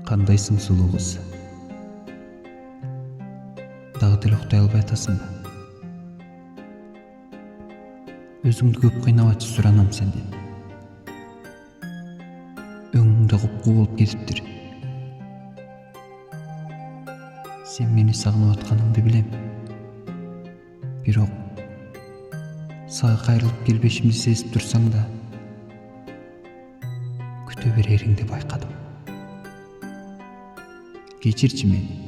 Кандайсың, сулуу кыз? Дагы деле уктай албай атасыңбы? Өзүңдү көп кыйнабачы суранам сенден. Өңүңдө купку болуп кетиптир. Сен мени сагынып атканыңды билем. Бирок сага кайрылып келбешимди сезип турсаң да, күтө берериңди байкадым. Кечирчи мени.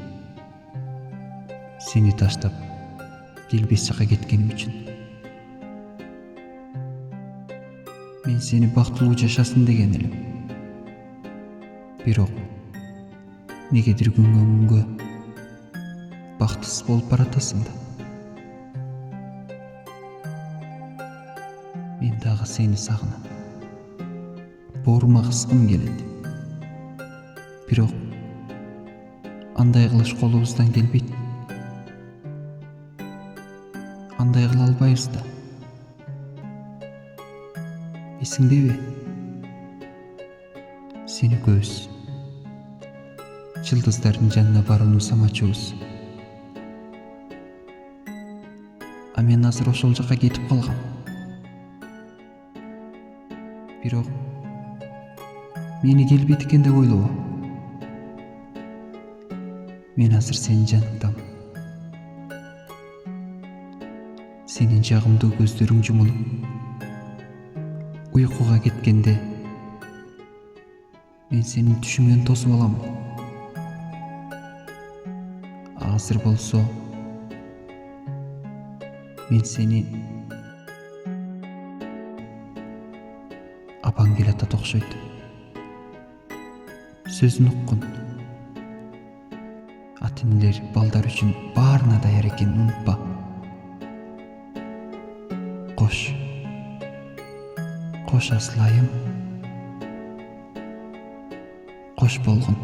Сени таштап келбес жака кеткеним үчүн. Мен сени бактылуу жашасын деген элем. Бирок негедир күнгөн күнгө бактысыз болуп баратасың да. Мен дагы сени сагынам. Боорума кыскым келет. Бирок андай кылыш колубуздан келбейт. Андай кыла албайбыз да. Эсиңдеби? Сени көз жылдыздардын жанына барууну самачубуз. А мен азыр ошол жака кетип калгам. Бирок мени келбейт экен деп ойлобо. Мен азыр сенин жаныңдамын. Сенин жагымдуу көздөрүң жумулуп уйкуга кеткенде мен сенин түшүңөн тосуп алам. Азыр болсо мен сени апаң келатат окшойт. Сөзүн уккун. Ата-энелер балдар үчүн баарына даяр экенин унутпа. Кош асылайым. Кош болгун.